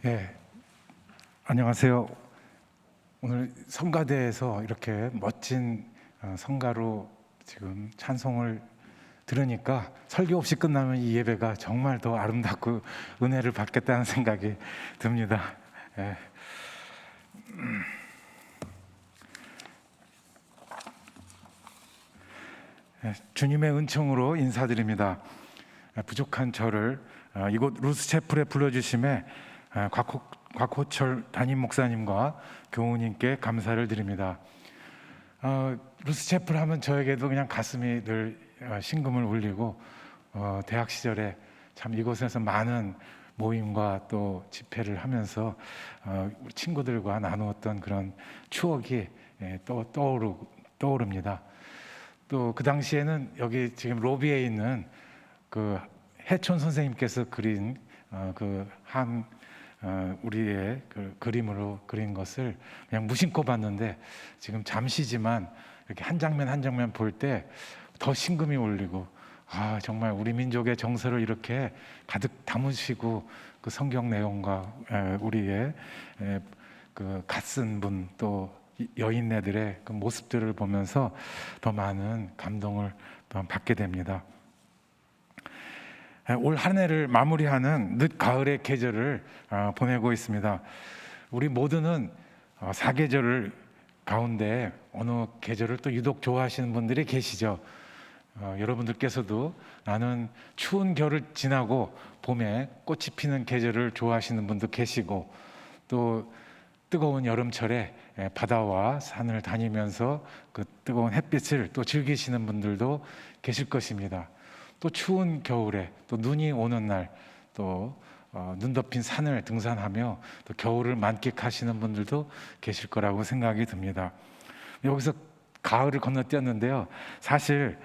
예, 안녕하세요. 오늘 성가대에서 이렇게 멋진 성가로 지금 찬송을 들으니까 설교 없이 끝나면 이 예배가 정말 더 아름답고 은혜를 받겠다는 생각이 듭니다. 예. 주님의 은총으로 인사드립니다. 부족한 저를 이곳 루스채플에 불러주심에 곽호철 담임 목사님과 교우님께 감사를 드립니다. 루스채플 하면 저에게도 그냥 가슴이 늘 심금을 울리고 대학 시절에 참 이곳에서 많은 모임과 또 집회를 하면서 친구들과 나누었던 그런 추억이 또 떠오릅니다. 또 그 당시에는 여기 지금 로비에 있는 그 해촌 선생님께서 그린 우리의 그 그림으로 그린 것을 그냥 무심코 봤는데 지금 잠시지만 이렇게 한 장면 한 장면 볼 때 더 심금이 울리고 정말 우리 민족의 정서를 이렇게 가득 담으시고 그 성경 내용과 우리의 그 갓쓴 분 또 여인네들의 그 모습들을 보면서 더 많은 감동을 받게 됩니다. 올 한 해를 마무리하는 늦 가을의 계절을 보내고 있습니다. 우리 모두는 사계절을 가운데 어느 계절을 또 유독 좋아하시는 분들이 계시죠. 여러분들께서도 나는 추운 겨울을 지나고 봄에 꽃이 피는 계절을 좋아하시는 분도 계시고, 또 뜨거운 여름철에 바다와 산을 다니면서 그 뜨거운 햇빛을 또 즐기시는 분들도 계실 것입니다. 또 추운 겨울에 또 눈이 오는 날 또 눈 덮인 산을 등산하며 또 겨울을 만끽하시는 분들도 계실 거라고 생각이 듭니다. 여기서 가을을 건너뛰었는데요. 사실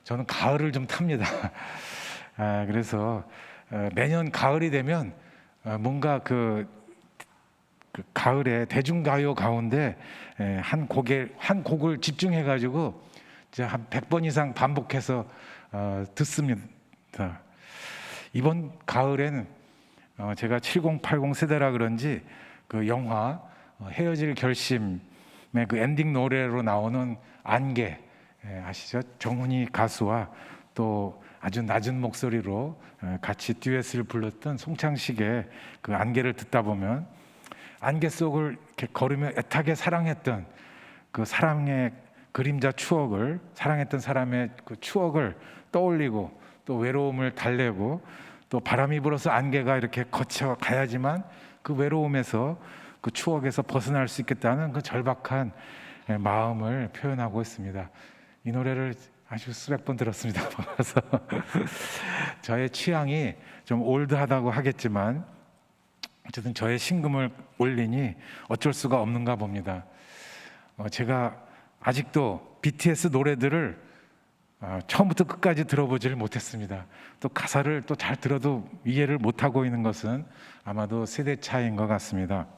저는 가을을 좀 탑니다. 그래서 매년 가을이 되면 뭔가 그 가을에 대중가요 가운데 한 곡을 집중해 가지고 한 100번 이상 반복해서 듣습니다. 이번 가을에는 제가 7080 세대라 그런지 그 영화 헤어질 결심의 그 엔딩 노래로 나오는 안개 아시죠? 정훈이 가수와 또 아주 낮은 목소리로 같이 듀엣을 불렀던 송창식의 그 안개를 듣다 보면 안개 속을 이렇게 걸으며 애타게 사랑했던 그 사랑의 그림자 추억을, 사랑했던 사람의 그 추억을 떠올리고 또 외로움을 달래고 또 바람이 불어서 안개가 이렇게 거쳐 가야지만 그 외로움에서 그 추억에서 벗어날 수 있겠다는 그 절박한 마음을 표현하고 있습니다. 이 노래를 아주 수백 번 들었습니다. 그래서 저의 취향이 좀 올드하다고 하겠지만 어쨌든 저의 심금을 올리니 어쩔 수가 없는가 봅니다. 제가 아직도 BTS 노래들을 처음부터 끝까지 들어보지를 못했습니다. 또 가사를 또 잘 들어도 이해를 못하고 있는 것은 아마도 세대 차이인 것 같습니다.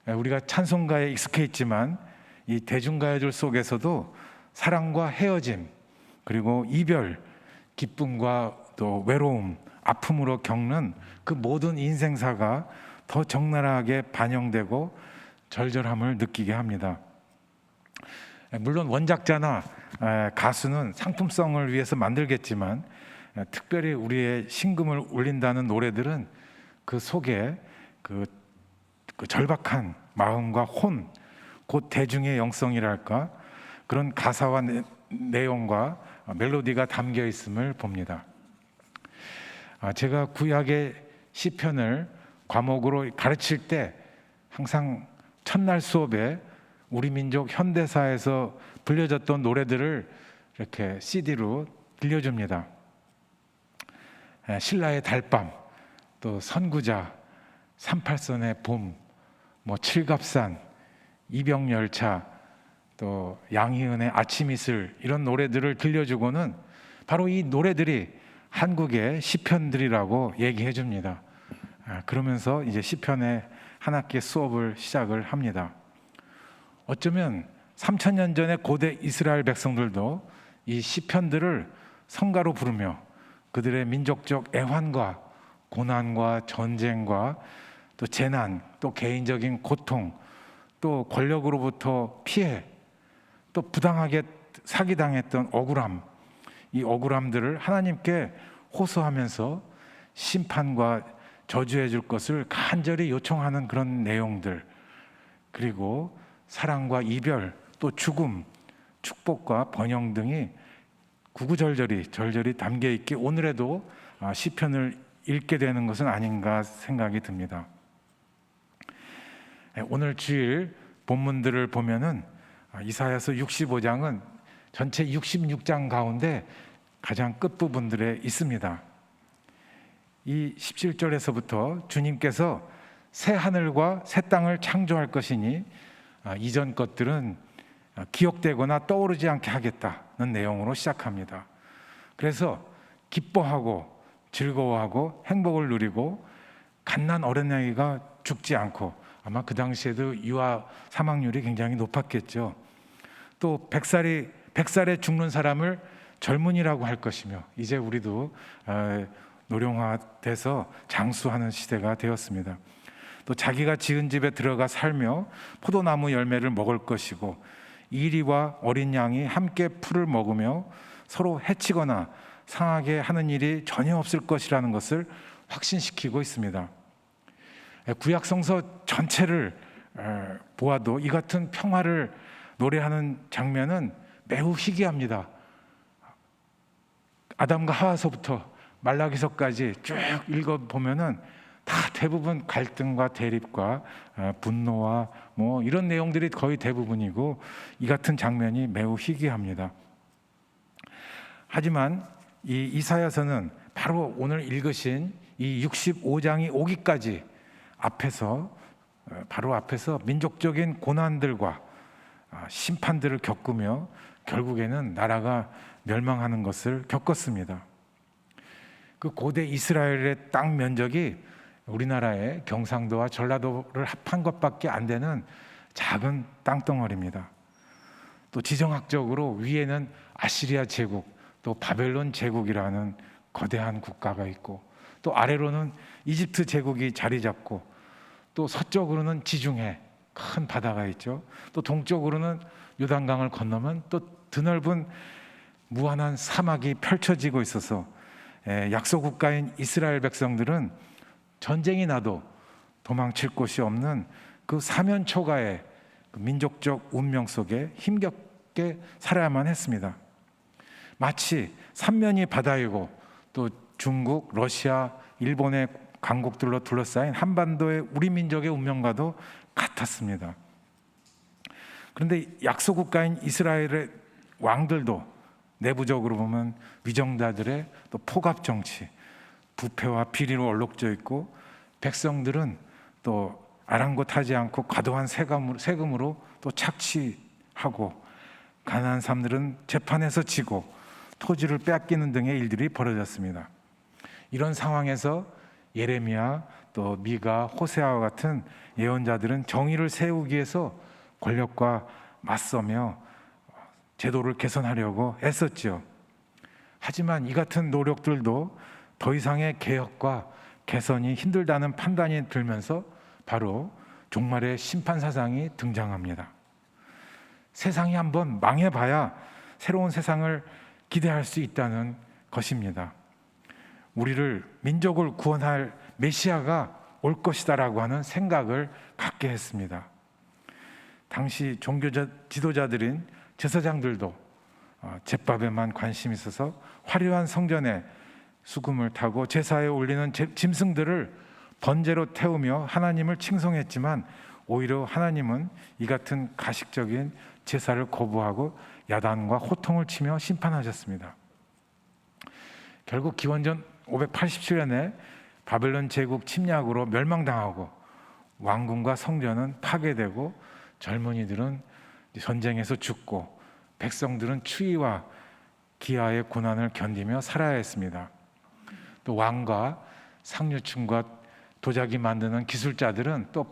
우리가 찬송가에 익숙해 있지만 이 대중가요들 속에서도 사랑과 헤어짐, 그리고 이별, 기쁨과 또 외로움, 아픔으로 겪는 그 모든 인생사가 더 적나라하게 반영되고 절절함을 느끼게 합니다. 물론 원작자나 가수는 상품성을 위해서 만들겠지만 특별히 우리의 심금을 울린다는 노래들은 그 속에 그 절박한 마음과 혼, 곧 대중의 영성이랄까 그런 가사와 내용과 멜로디가 담겨 있음을 봅니다. 제가 구약의 시편을 과목으로 가르칠 때 항상 첫날 수업에 우리 민족 현대사에서 불려졌던 노래들을 이렇게 CD로 들려줍니다. 신라의 달밤, 또 선구자, 38선의 봄, 칠갑산, 이병열차, 또 양희은의 아침 이슬 이런 노래들을 들려주고는 바로 이 노래들이 한국의 시편들이라고 얘기해 줍니다. 그러면서 이제 시편의 한 학기 수업을 시작을 합니다. 어쩌면 3000년 전의 고대 이스라엘 백성들도 이 시편들을 성가로 부르며 그들의 민족적 애환과 고난과 전쟁과 또 재난, 또 개인적인 고통, 또 권력으로부터 피해, 또 부당하게 사기당했던 억울함, 이 억울함들을 하나님께 호소하면서 심판과 저주해 줄 것을 간절히 요청하는 그런 내용들, 그리고 사랑과 이별, 또 죽음, 축복과 번영 등이 절절히 담겨 있기에 오늘에도 시편을 읽게 되는 것은 아닌가 생각이 듭니다. 오늘 주일 본문들을 보면은 이사야서 65장은 전체 66장 가운데 가장 끝부분들에 있습니다. 이 17절에서부터 주님께서 새 하늘과 새 땅을 창조할 것이니 이전 것들은 기억되거나 떠오르지 않게 하겠다는 내용으로 시작합니다. 그래서 기뻐하고 즐거워하고 행복을 누리고 갓난 어린아이가 죽지 않고, 아마 그 당시에도 유아 사망률이 굉장히 높았겠죠. 또 100살에 죽는 사람을 젊은이라고 할 것이며, 이제 우리도 노령화돼서 장수하는 시대가 되었습니다. 또 자기가 지은 집에 들어가 살며 포도나무 열매를 먹을 것이고, 이리와 어린 양이 함께 풀을 먹으며 서로 해치거나 상하게 하는 일이 전혀 없을 것이라는 것을 확신시키고 있습니다. 구약 성서 전체를 보아도 이 같은 평화를 노래하는 장면은 매우 희귀합니다. 아담과 하와서부터 말라기서까지 쭉 읽어보면은 다 대부분 갈등과 대립과 분노와 뭐 이런 내용들이 거의 대부분이고, 이 같은 장면이 매우 희귀합니다. 하지만 이 이사야서는 바로 오늘 읽으신 이 65장이 오기까지 바로 앞에서 민족적인 고난들과 심판들을 겪으며 결국에는 나라가 멸망하는 것을 겪었습니다. 그 고대 이스라엘의 땅 면적이 우리나라의 경상도와 전라도를 합한 것밖에 안 되는 작은 땅덩어리입니다. 또 지정학적으로 위에는 아시리아 제국, 또 바벨론 제국이라는 거대한 국가가 있고, 또 아래로는 이집트 제국이 자리 잡고, 또 서쪽으로는 지중해 큰 바다가 있죠. 또 동쪽으로는 요단강을 건너면 또 드넓은 무한한 사막이 펼쳐지고 있어서 약소 국가인 이스라엘 백성들은 전쟁이 나도 도망칠 곳이 없는 그 사면초가의 민족적 운명 속에 힘겹게 살아야만 했습니다. 마치 삼면이 바다이고 또 중국, 러시아, 일본의 강국들로 둘러싸인 한반도의 우리 민족의 운명과도 같았습니다. 그런데 약소국가인 이스라엘의 왕들도 내부적으로 보면 위정자들의 또 포갑 정치, 부패와 비리로 얼룩져 있고, 백성들은 또 아랑곳하지 않고 과도한 세금으로 또 착취하고, 가난한 사람들은 재판에서 지고 토지를 빼앗기는 등의 일들이 벌어졌습니다. 이런 상황에서 예레미야, 또 미가, 호세아와 같은 예언자들은 정의를 세우기 위해서 권력과 맞서며 제도를 개선하려고 애썼죠. 하지만 이 같은 노력들도 더 이상의 개혁과 개선이 힘들다는 판단이 들면서 바로 종말의 심판 사상이 등장합니다. 세상이 한번 망해봐야 새로운 세상을 기대할 수 있다는 것입니다. 우리를, 민족을 구원할 메시아가 올 것이다라고 하는 생각을 갖게 했습니다. 당시 종교 지도자들인 제사장들도 제밥에만 관심이 있어서 화려한 성전에 수금을 타고 제사에 올리는 짐승들을 번제로 태우며 하나님을 칭송했지만, 오히려 하나님은 이 같은 가식적인 제사를 거부하고 야단과 호통을 치며 심판하셨습니다. 결국 기원전 587년에 바벨론 제국 침략으로 멸망당하고, 왕궁과 성전은 파괴되고, 젊은이들은 전쟁에서 죽고, 백성들은 추위와 기아의 고난을 견디며 살아야 했습니다. 또 왕과 상류층과 도자기 만드는 기술자들은 또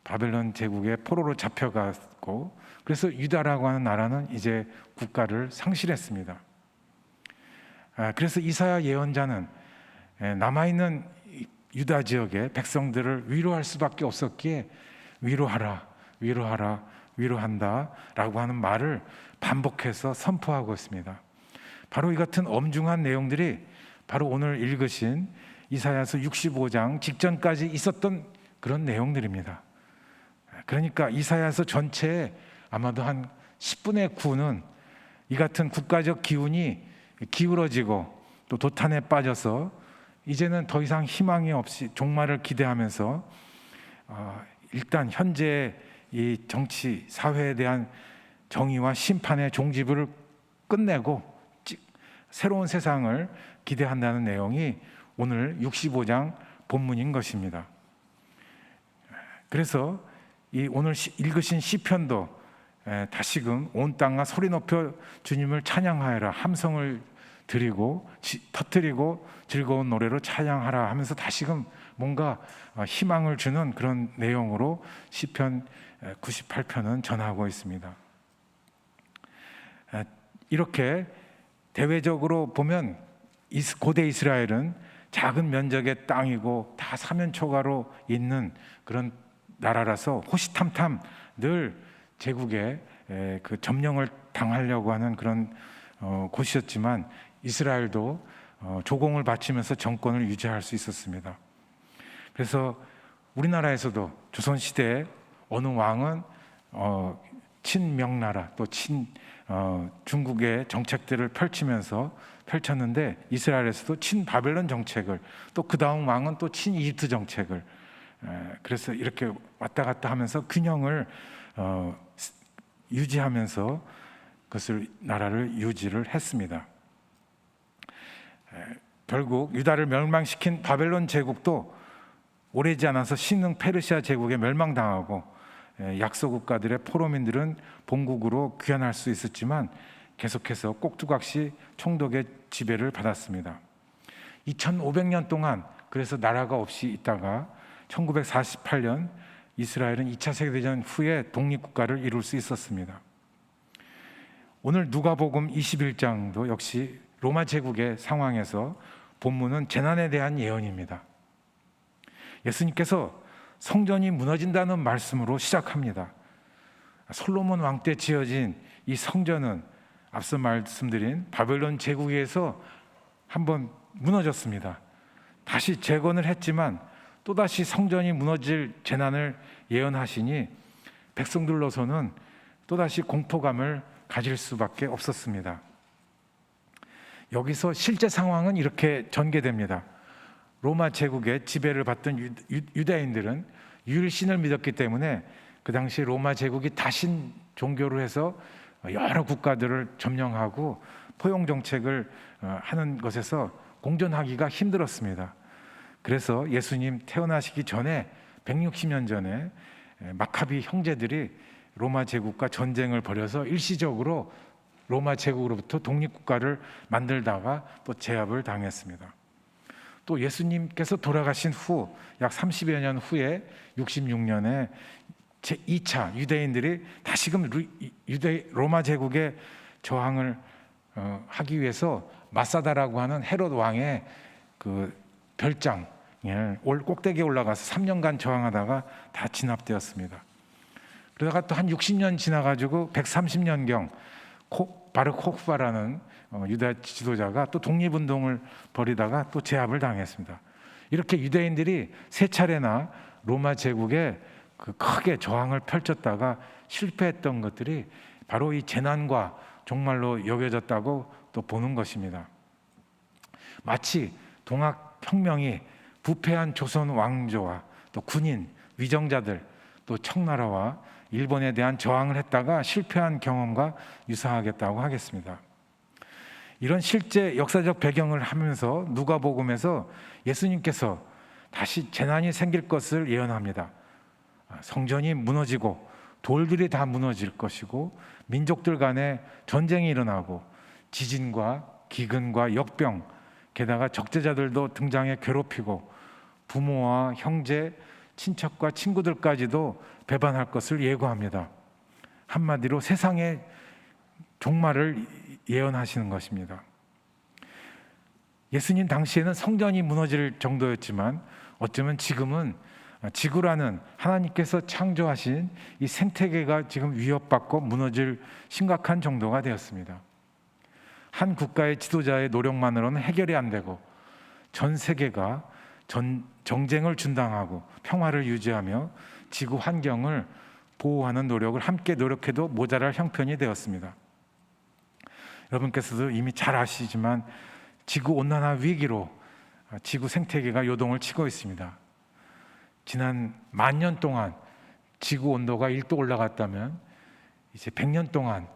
바벨론 제국의 포로로 잡혀갔고, 그래서 유다라고 하는 나라는 이제 국가를 상실했습니다. 그래서 이사야 예언자는 남아있는 유다 지역의 백성들을 위로할 수밖에 없었기에 위로하라, 위로하라, 위로한다 라고 하는 말을 반복해서 선포하고 있습니다. 바로 이 같은 엄중한 내용들이 바로 오늘 읽으신 이사야서 65장 직전까지 있었던 그런 내용들입니다. 그러니까 이사야서 전체에 아마도 한 10분의 9는 이 같은 국가적 기운이 기울어지고 또 도탄에 빠져서 이제는 더 이상 희망이 없이 종말을 기대하면서 일단 현재 이 정치 사회에 대한 정의와 심판의 종지부를 끝내고 새로운 세상을 기대한다는 내용이 오늘 65장 본문인 것입니다. 그래서 이 오늘 읽으신 시편도 다시금 온 땅아 소리 높여 주님을 찬양하여라, 함성을 드리고 터뜨리고 즐거운 노래로 찬양하라 하면서 다시금 뭔가 희망을 주는 그런 내용으로 시편 98편은 전하고 있습니다. 이렇게 대외적으로 보면 고대 이스라엘은 작은 면적의 땅이고 다 사면초가로 있는 그런 나라라서 호시탐탐 늘 제국의 그 점령을 당하려고 하는 그런 곳이었지만 이스라엘도 조공을 바치면서 정권을 유지할 수 있었습니다. 그래서 우리나라에서도 조선시대에 어느 왕은 친명나라 또 중국의 정책들을 펼쳤는데 이스라엘에서도 친바벨론 정책을, 또 그 다음 왕은 또 친이집트 정책을, 그래서 이렇게 왔다 갔다 하면서 균형을 유지하면서 그것을 나라를 유지를 했습니다. 결국 유다를 멸망시킨 바벨론 제국도 오래지 않아서 신흥 페르시아 제국에 멸망당하고 약소 국가들의 포로민들은 본국으로 귀환할 수 있었지만 계속해서 꼭두각시 총독의 지배를 받았습니다. 2500년 동안 그래서 나라가 없이 있다가 1948년 이스라엘은 2차 세계대전 후에 독립국가를 이룰 수 있었습니다. 오늘 누가복음 21장도 역시 로마 제국의 상황에서 본문은 재난에 대한 예언입니다. 예수님께서 성전이 무너진다는 말씀으로 시작합니다. 솔로몬 왕 때 지어진 이 성전은 앞서 말씀드린 바벨론 제국에서 한번 무너졌습니다. 다시 재건을 했지만 또다시 성전이 무너질 재난을 예언하시니 백성들로서는 또다시 공포감을 가질 수밖에 없었습니다. 여기서 실제 상황은 이렇게 전개됩니다. 로마 제국의 지배를 받던 유대인들은 유일신을 믿었기 때문에 그 당시 로마 제국이 다신 종교로 해서 여러 국가들을 점령하고 포용 정책을 하는 것에서 공존하기가 힘들었습니다. 그래서 예수님 태어나시기 전에 160년 전에 마카비 형제들이 로마 제국과 전쟁을 벌여서 일시적으로 로마 제국으로부터 독립국가를 만들다가 또 제압을 당했습니다. 또 예수님께서 돌아가신 후 약 30여 년 후에 66년에 제2차 유대인들이 다시금 로마 제국에 저항을 하기 위해서 마사다라고 하는 헤롯 왕의 그 별장을 꼭대기에 올라가서 3년간 저항하다가 다 진압되었습니다. 그러다가 또 한 60년 지나가지고 130년경 바르 코흐바라는 유다 지도자가 또 독립운동을 벌이다가 또 제압을 당했습니다. 이렇게 유대인들이 세 차례나 로마 제국에 크게 저항을 펼쳤다가 실패했던 것들이 바로 이 재난과 종말로 여겨졌다고 또 보는 것입니다. 마치 동학혁명이 부패한 조선 왕조와 또 군인, 위정자들, 또 청나라와 일본에 대한 저항을 했다가 실패한 경험과 유사하겠다고 하겠습니다. 이런 실제 역사적 배경을 하면서 누가복음에서 예수님께서 다시 재난이 생길 것을 예언합니다. 성전이 무너지고 돌들이 다 무너질 것이고 민족들 간에 전쟁이 일어나고 지진과 기근과 역병, 게다가 적재자들도 등장해 괴롭히고 부모와 형제, 친척과 친구들까지도 배반할 것을 예고합니다. 한마디로 세상의 종말을 예언하시는 것입니다. 예수님 당시에는 성전이 무너질 정도였지만 어쩌면 지금은 지구라는 하나님께서 창조하신 이 생태계가 지금 위협받고 무너질 심각한 정도가 되었습니다. 한 국가의 지도자의 노력만으로는 해결이 안 되고 전 세계가 정쟁을 중단하고 평화를 유지하며 지구 환경을 보호하는 노력을 함께 노력해도 모자랄 형편이 되었습니다. 여러분께서도 이미 잘 아시지만 지구온난화 위기로 지구 생태계가 요동을 치고 있습니다. 지난 10,000년 동안 지구 온도가 1도 올라갔다면 이제 100년 동안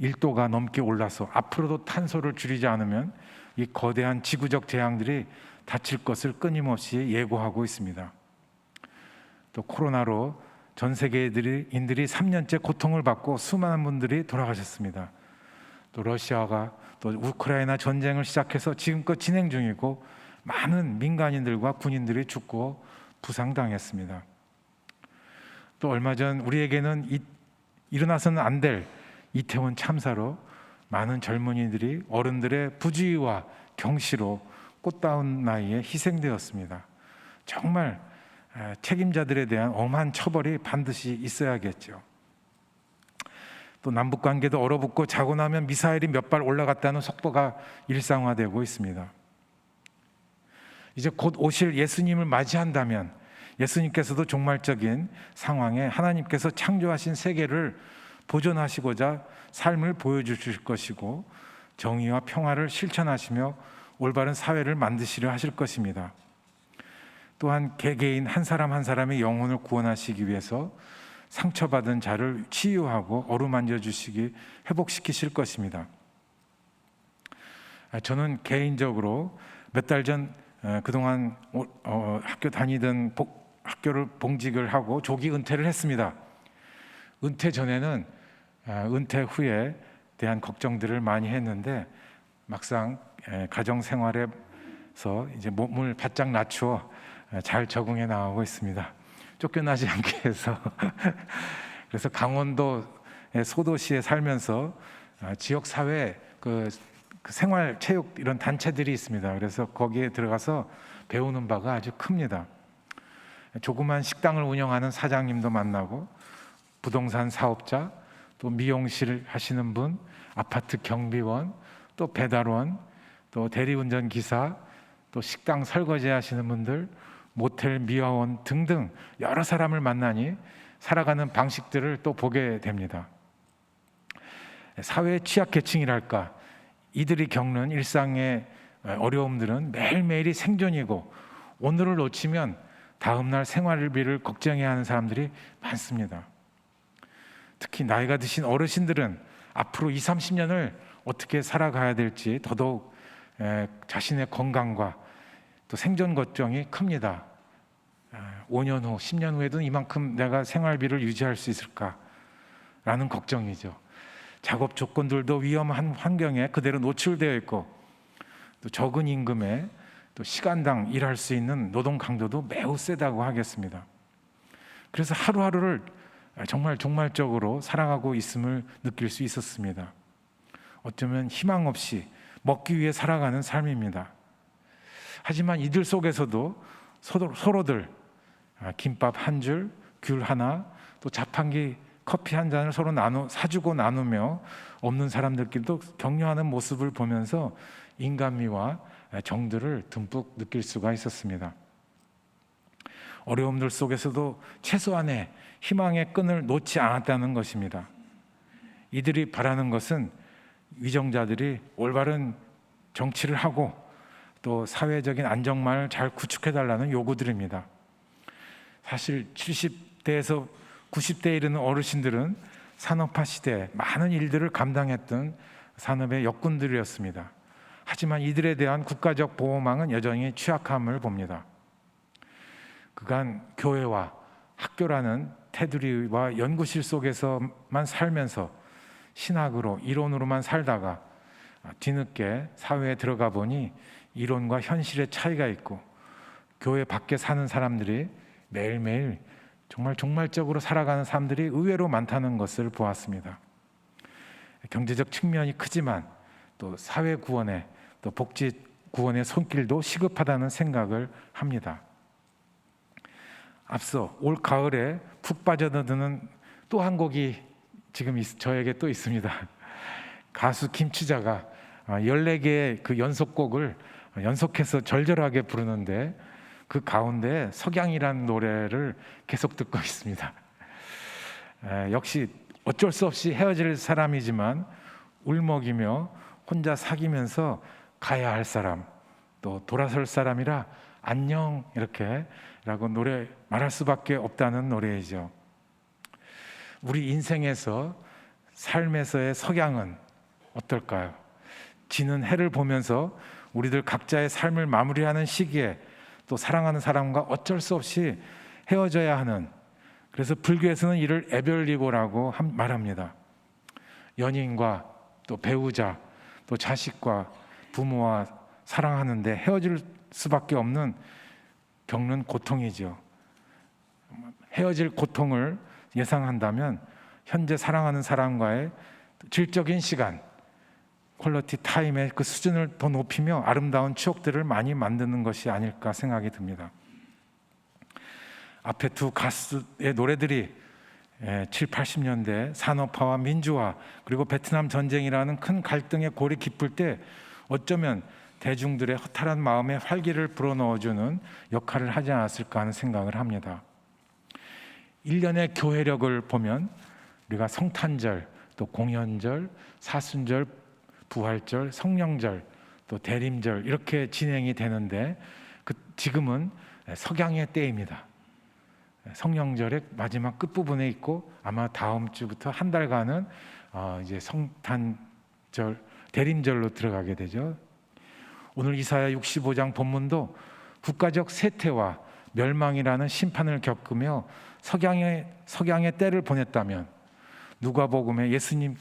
1도가 넘게 올라서 앞으로도 탄소를 줄이지 않으면 이 거대한 지구적 재앙들이 닥칠 것을 끊임없이 예고하고 있습니다. 또 코로나로 전 세계인들이 3년째 고통을 받고 수많은 분들이 돌아가셨습니다. 또 러시아가 또 우크라이나 전쟁을 시작해서 지금껏 진행 중이고 많은 민간인들과 군인들이 죽고 부상당했습니다. 또 얼마 전 우리에게는 일어나서는 안 될 이태원 참사로 많은 젊은이들이 어른들의 부주의와 경시로 꽃다운 나이에 희생되었습니다. 정말 책임자들에 대한 엄한 처벌이 반드시 있어야겠죠. 또 남북 관계도 얼어붙고 자고 나면 미사일이 몇 발 올라갔다는 속보가 일상화되고 있습니다. 이제 곧 오실 예수님을 맞이한다면 예수님께서도 종말적인 상황에 하나님께서 창조하신 세계를 보존하시고자 삶을 보여주실 것이고 정의와 평화를 실천하시며 올바른 사회를 만드시려 하실 것입니다. 또한 개개인 한 사람 한 사람의 영혼을 구원하시기 위해서 상처받은 자를 치유하고 어루만져 주시기 회복시키실 것입니다. 저는 개인적으로 몇 달 전 그동안 학교 다니던 학교를 봉직을 하고 조기 은퇴를 했습니다. 은퇴 전에는 은퇴 후에 대한 걱정들을 많이 했는데 막상 가정 생활에서 이제 몸을 바짝 낮추어 잘 적응해 나가고 있습니다. 쫓겨나지 않게 해서 그래서 강원도 소도시에 살면서 지역 사회 그 생활 체육 이런 단체들이 있습니다. 그래서 거기에 들어가서 배우는 바가 아주 큽니다. 조그만 식당을 운영하는 사장님도 만나고 부동산 사업자, 또 미용실 하시는 분, 아파트 경비원, 또 배달원, 또 대리운전 기사, 또 식당 설거지 하시는 분들, 모텔 미화원 등등 여러 사람을 만나니 살아가는 방식들을 또 보게 됩니다. 사회 취약계층이랄까, 이들이 겪는 일상의 어려움들은 매일매일이 생존이고 오늘을 놓치면 다음날 생활비를 걱정해야 하는 사람들이 많습니다. 특히 나이가 드신 어르신들은 앞으로 20-30년을 어떻게 살아가야 될지 더더욱 자신의 건강과 또 생존 걱정이 큽니다. 5년 후, 10년 후에도 이만큼 내가 생활비를 유지할 수 있을까라는 걱정이죠. 작업 조건들도 위험한 환경에 그대로 노출되어 있고 또 적은 임금에 또 시간당 일할 수 있는 노동 강도도 매우 세다고 하겠습니다. 그래서 하루하루를 정말 종말적으로 살아가고 있음을 느낄 수 있었습니다. 어쩌면 희망 없이 먹기 위해 살아가는 삶입니다. 하지만 이들 속에서도 서로들 김밥 한 줄, 귤 하나, 또 자판기 커피 한 잔을 서로 사주고 나누며 없는 사람들끼리도 격려하는 모습을 보면서 인간미와 정들을 듬뿍 느낄 수가 있었습니다. 어려움들 속에서도 최소한의 희망의 끈을 놓지 않았다는 것입니다. 이들이 바라는 것은 위정자들이 올바른 정치를 하고 또 사회적인 안정망을 잘 구축해달라는 요구들입니다. 사실 70대에서 90대에 이르는 어르신들은 산업화 시대에 많은 일들을 감당했던 산업의 역군들이었습니다. 하지만 이들에 대한 국가적 보호망은 여전히 취약함을 봅니다. 그간 교회와 학교라는 테두리와 연구실 속에서만 살면서 신학으로 이론으로만 살다가 뒤늦게 사회에 들어가 보니 이론과 현실의 차이가 있고 교회 밖에 사는 사람들이 매일매일 정말 종말적으로 살아가는 사람들이 의외로 많다는 것을 보았습니다. 경제적 측면이 크지만 또 사회 구원에 또 복지 구원의 손길도 시급하다는 생각을 합니다. 앞서 올 가을에 푹 빠져드는 또 한 곡이 지금 저에게 또 있습니다. 가수 김추자가 14개의 그 연속곡을 연속해서 절절하게 부르는데 그 가운데 석양이라는 노래를 계속 듣고 있습니다. 역시 어쩔 수 없이 헤어질 사람이지만 울먹이며 혼자 사귀면서 가야 할 사람, 또 돌아설 사람이라 안녕 이렇게 라고 노래 말할 수밖에 없다는 노래이죠. 우리 인생에서 삶에서의 석양은 어떨까요? 지는 해를 보면서 우리들 각자의 삶을 마무리하는 시기에 또 사랑하는 사람과 어쩔 수 없이 헤어져야 하는, 그래서 불교에서는 이를 애별리고라고 말합니다. 연인과 또 배우자 또 자식과 부모와 사랑하는데 헤어질 수밖에 없는 겪는 고통이죠. 헤어질 고통을 예상한다면 현재 사랑하는 사람과의 질적인 시간, 퀄리티 타임의 그 수준을 더 높이며 아름다운 추억들을 많이 만드는 것이 아닐까 생각이 듭니다. 앞에 두 가수의 노래들이 7, 80년대 산업화와 민주화 그리고 베트남 전쟁이라는 큰 갈등의 골이 깊을 때 어쩌면 대중들의 허탈한 마음에 활기를 불어넣어주는 역할을 하지 않았을까 하는 생각을 합니다. 1년의 교회력을 보면 우리가 성탄절, 또 공연절, 사순절, 부활절, 성령절, 또 대림절 이렇게 진행이 되는데 지금은 석양의 때입니다. 성령절의 마지막 끝부분에 있고 아마 다음 주부터 한 달간은 이제 성탄절, 대림절로 들어가게 되죠. 오늘 이사야 65장 본문도 국가적 쇠퇴와 멸망이라는 심판을 겪으며 석양의 때를 보냈다면 누가복음의 예수님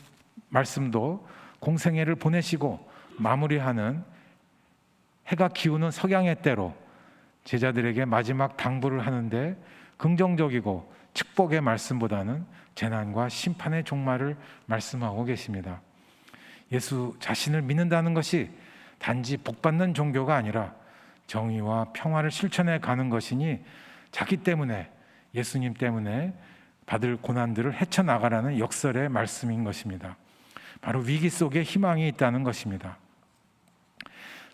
말씀도 공생애를 보내시고 마무리하는 해가 기우는 석양의 때로 제자들에게 마지막 당부를 하는데 긍정적이고 축복의 말씀보다는 재난과 심판의 종말을 말씀하고 계십니다. 예수 자신을 믿는다는 것이 단지 복받는 종교가 아니라 정의와 평화를 실천해 가는 것이니 자기 때문에, 예수님 때문에 받을 고난들을 헤쳐나가라는 역설의 말씀인 것입니다. 바로 위기 속에 희망이 있다는 것입니다.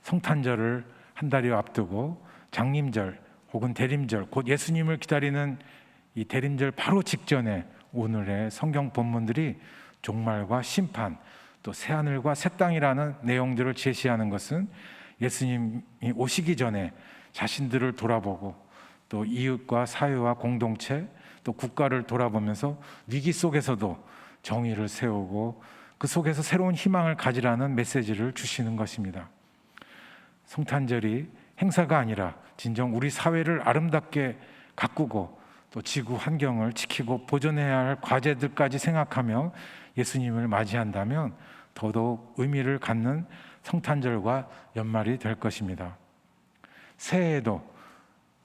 성탄절을 한 달여 앞두고 장림절 혹은 대림절, 곧 예수님을 기다리는 이 대림절 바로 직전에 오늘의 성경 본문들이 종말과 심판, 또 새하늘과 새 땅이라는 내용들을 제시하는 것은 예수님이 오시기 전에 자신들을 돌아보고 또 이웃과 사회와 공동체 또 국가를 돌아보면서 위기 속에서도 정의를 세우고 그 속에서 새로운 희망을 가지라는 메시지를 주시는 것입니다. 성탄절이 행사가 아니라 진정 우리 사회를 아름답게 가꾸고 또 지구 환경을 지키고 보존해야 할 과제들까지 생각하며 예수님을 맞이한다면 더더욱 의미를 갖는 성탄절과 연말이 될 것입니다. 새해에도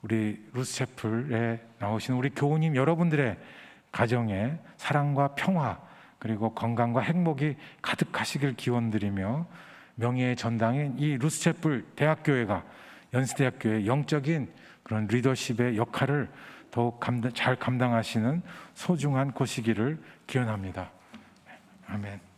우리 루스채플에 나오신 우리 교우님 여러분들의 가정에 사랑과 평화 그리고 건강과 행복이 가득하시길 기원드리며 명예의 전당인 이 루스채플 대학교회가 연세대학교의 영적인 그런 리더십의 역할을 더욱 잘 감당하시는 소중한 곳이기를 기원합니다. 아멘.